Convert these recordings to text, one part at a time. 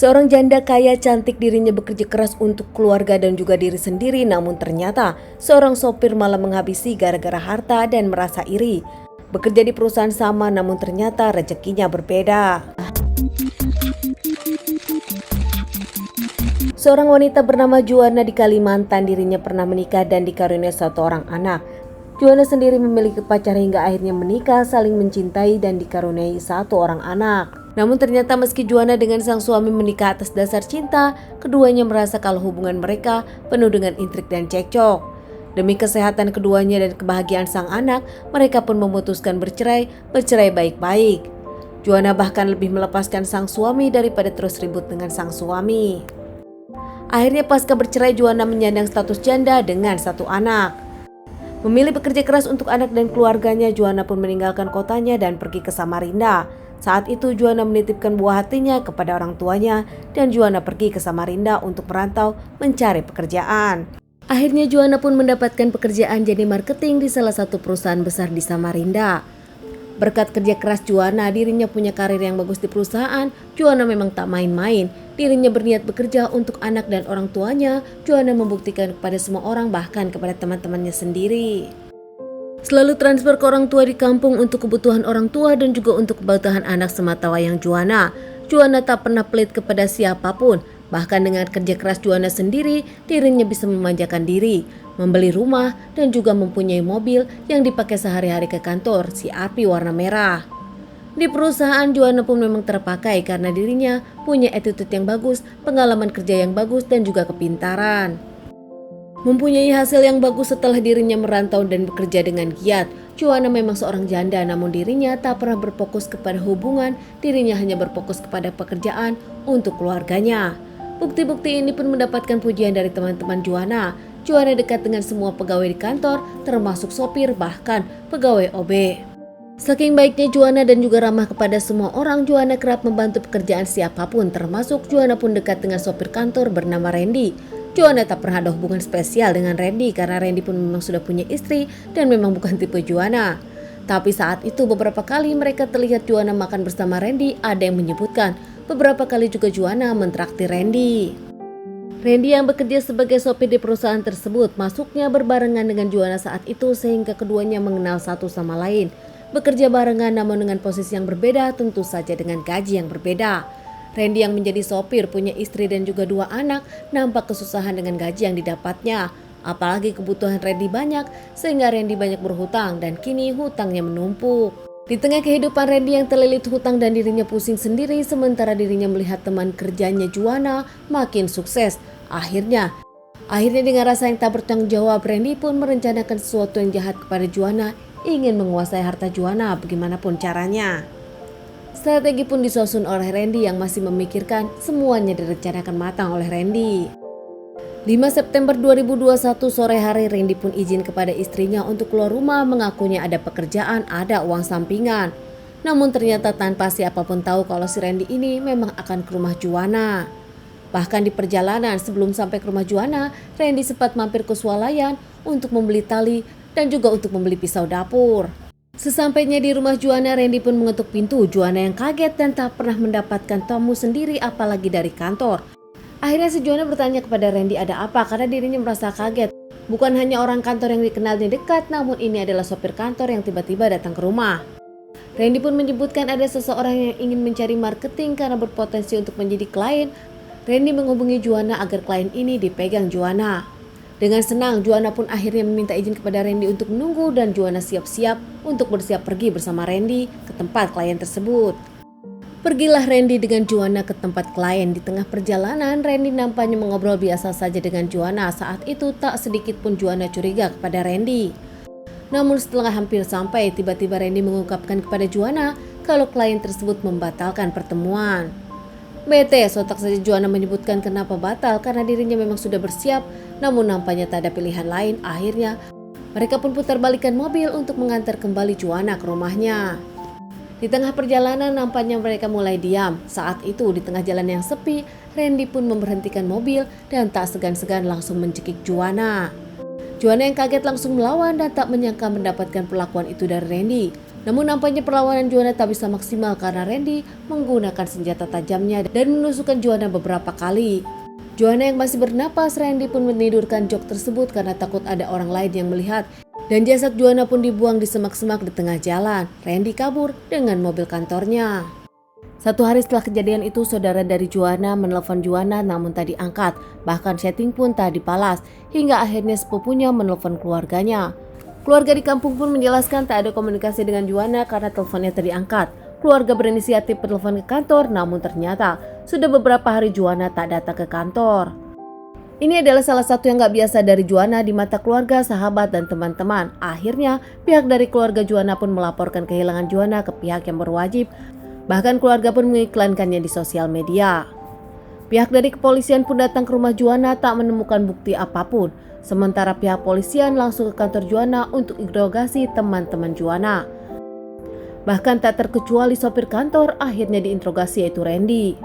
Seorang janda kaya cantik, dirinya bekerja keras untuk keluarga dan juga diri sendiri, namun ternyata seorang sopir malah menghabisi gara-gara harta dan merasa iri. Bekerja di perusahaan sama namun ternyata rezekinya berbeda. Seorang wanita bernama Juana di Kalimantan, dirinya pernah menikah dan dikaruniai satu orang anak. Juana sendiri memiliki pacar hingga akhirnya menikah, saling mencintai dan dikaruniai satu orang anak. Namun ternyata meski Juana dengan sang suami menikah atas dasar cinta, keduanya merasa kalau hubungan mereka penuh dengan intrik dan cekcok. Demi kesehatan keduanya dan kebahagiaan sang anak, mereka pun memutuskan bercerai baik-baik. Juana bahkan lebih melepaskan sang suami daripada terus ribut dengan sang suami. Akhirnya pasca bercerai, Juana menyandang status janda dengan satu anak. Memilih bekerja keras untuk anak dan keluarganya, Juana pun meninggalkan kotanya dan pergi ke Samarinda. Saat itu Juana menitipkan buah hatinya kepada orang tuanya dan Juana pergi ke Samarinda untuk merantau mencari pekerjaan. Akhirnya Juana pun mendapatkan pekerjaan jadi marketing di salah satu perusahaan besar di Samarinda. Berkat kerja keras Juana, dirinya punya karir yang bagus di perusahaan. Juana memang tak main-main. Dirinya berniat bekerja untuk anak dan orang tuanya. Juana membuktikan kepada semua orang, bahkan kepada teman-temannya sendiri. Selalu transfer ke orang tua di kampung untuk kebutuhan orang tua dan juga untuk kebutuhan anak sematawayang Juana. Juana tak pernah pelit kepada siapapun. Bahkan dengan kerja keras Juana sendiri, dirinya bisa memanjakan diri, membeli rumah dan juga mempunyai mobil yang dipakai sehari-hari ke kantor, CR-V warna merah. Di perusahaan Juana pun memang terpakai karena dirinya punya attitude yang bagus, pengalaman kerja yang bagus dan juga kepintaran. Mempunyai hasil yang bagus setelah dirinya merantau dan bekerja dengan giat. Juana memang seorang janda, namun dirinya tak pernah berfokus kepada hubungan. Dirinya hanya berfokus kepada pekerjaan untuk keluarganya. Bukti-bukti ini pun mendapatkan pujian dari teman-teman Juana. Juana dekat dengan semua pegawai di kantor, termasuk sopir, bahkan pegawai OB. Saking baiknya Juana dan juga ramah kepada semua orang, Juana kerap membantu pekerjaan siapapun, termasuk Juana pun dekat dengan sopir kantor bernama Randy. Juana tak pernah ada hubungan spesial dengan Randy karena Randy pun memang sudah punya istri dan memang bukan tipe Juana. Tapi saat itu beberapa kali mereka terlihat Juana makan bersama Randy. Ada yang menyebutkan beberapa kali juga Juana mentraktir Randy. Randy yang bekerja sebagai sopir di perusahaan tersebut masuknya berbarengan dengan Juana saat itu sehingga keduanya mengenal satu sama lain. Bekerja barengan namun dengan posisi yang berbeda, tentu saja dengan gaji yang berbeda. Randy yang menjadi sopir punya istri dan juga 2 anak, nampak kesusahan dengan gaji yang didapatnya. Apalagi kebutuhan Randy banyak sehingga Randy banyak berhutang dan kini hutangnya menumpuk. Di tengah kehidupan Randy yang terlilit hutang dan dirinya pusing sendiri, sementara dirinya melihat teman kerjanya Juana makin sukses. Akhirnya dengan rasa yang tak bertanggung jawab, Randy pun merencanakan sesuatu yang jahat kepada Juana, ingin menguasai harta Juana bagaimanapun caranya. Strategi pun disusun oleh Randy yang masih memikirkan, semuanya direncanakan matang oleh Randy. 5 September 2021 sore hari, Randy pun izin kepada istrinya untuk keluar rumah, mengakunya ada pekerjaan, ada uang sampingan. Namun ternyata tanpa siapapun tahu kalau si Randy ini memang akan ke rumah Juana. Bahkan di perjalanan sebelum sampai ke rumah Juana, Randy sempat mampir ke swalayan untuk membeli tali dan juga untuk membeli pisau dapur. Sesampainya di rumah Juana, Randy pun mengetuk pintu. Juana yang kaget dan tak pernah mendapatkan tamu sendiri apalagi dari kantor. Akhirnya si Juana bertanya kepada Randy ada apa karena dirinya merasa kaget. Bukan hanya orang kantor yang dikenalnya dekat, namun ini adalah sopir kantor yang tiba-tiba datang ke rumah. Randy pun menyebutkan ada seseorang yang ingin mencari marketing karena berpotensi untuk menjadi klien. Randy menghubungi Juana agar klien ini dipegang Juana. Dengan senang, Juana pun akhirnya meminta izin kepada Randy untuk menunggu dan Juana siap-siap untuk bersiap pergi bersama Randy ke tempat klien tersebut. Pergilah Randy dengan Juana ke tempat klien. Di tengah perjalanan, Randy nampaknya mengobrol biasa saja dengan Juana. Saat itu tak sedikit pun Juana curiga kepada Randy. Namun setelah hampir sampai, tiba-tiba Randy mengungkapkan kepada Juana kalau klien tersebut membatalkan pertemuan. Bete, sontak saja Juana menyebutkan kenapa batal karena dirinya memang sudah bersiap, namun nampaknya tak ada pilihan lain. Akhirnya mereka pun putar balikan mobil untuk mengantar kembali Juana ke rumahnya. Di tengah perjalanan nampaknya mereka mulai diam. Saat itu di tengah jalan yang sepi, Randy pun memberhentikan mobil dan tak segan-segan langsung mencekik Juana. Juana yang kaget langsung melawan dan tak menyangka mendapatkan perlakuan itu dari Randy. Namun nampaknya perlawanan Juana tak bisa maksimal karena Randy menggunakan senjata tajamnya dan menusukkan Juana beberapa kali. Juana yang masih bernapas, Randy pun menidurkan jok tersebut karena takut ada orang lain yang melihat. Dan jasad Juana pun dibuang di semak-semak di tengah jalan. Randy kabur dengan mobil kantornya. 1 hari setelah kejadian itu, saudara dari Juana menelpon Juana namun tak diangkat. Bahkan chatting pun tak dibalas, hingga akhirnya sepupunya menelpon keluarganya. Keluarga di kampung pun menjelaskan tak ada komunikasi dengan Juana karena teleponnya tak diangkat. Keluarga berinisiatif bertelepon ke kantor, namun ternyata sudah beberapa hari Juana tak datang ke kantor. Ini adalah salah satu yang gak biasa dari Juana di mata keluarga, sahabat, dan teman-teman. Akhirnya, pihak dari keluarga Juana pun melaporkan kehilangan Juana ke pihak yang berwajib. Bahkan keluarga pun mengiklankannya di sosial media. Pihak dari kepolisian pun datang ke rumah Juana tak menemukan bukti apapun. Sementara pihak polisian langsung ke kantor Juana untuk interogasi teman-teman Juana. Bahkan tak terkecuali sopir kantor akhirnya diinterogasi, yaitu Randy.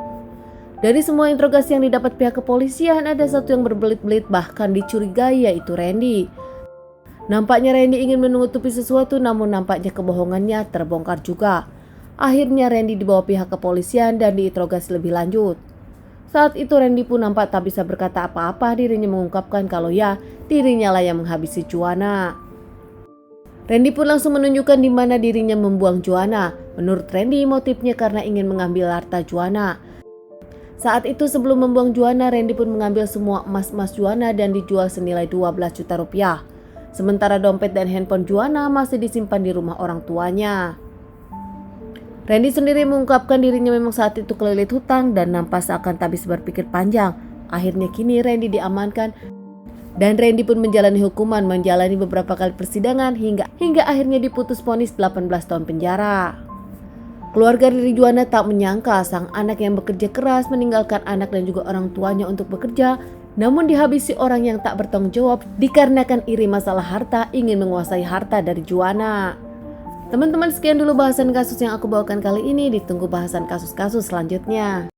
Dari semua interogasi yang didapat pihak kepolisian, ada satu yang berbelit-belit bahkan dicurigai, yaitu Randy. Nampaknya Randy ingin menutupi sesuatu, namun nampaknya kebohongannya terbongkar juga. Akhirnya Randy dibawa pihak kepolisian dan diinterogasi lebih lanjut. Saat itu Randy pun nampak tak bisa berkata apa-apa, dirinya mengungkapkan kalau dirinya lah yang menghabisi Juana. Randy pun langsung menunjukkan di mana dirinya membuang Juana. Menurut Randy, motifnya karena ingin mengambil harta Juana. Saat itu sebelum membuang Juana, Randy pun mengambil semua emas-emas Juana dan dijual senilai 12 juta rupiah. Sementara dompet dan handphone Juana masih disimpan di rumah orang tuanya. Randy sendiri mengungkapkan dirinya memang saat itu kelilit hutang dan nampak seakan tak bisa berpikir panjang. Akhirnya kini Randy diamankan dan Randy pun menjalani hukuman, menjalani beberapa kali persidangan hingga akhirnya diputus vonis 18 tahun penjara. Keluarga dari Juana tak menyangka sang anak yang bekerja keras meninggalkan anak dan juga orang tuanya untuk bekerja, namun dihabisi orang yang tak bertanggung jawab dikarenakan iri masalah harta, ingin menguasai harta dari Juana. Teman-teman, sekian dulu bahasan kasus yang aku bawakan kali ini. Ditunggu bahasan kasus-kasus selanjutnya.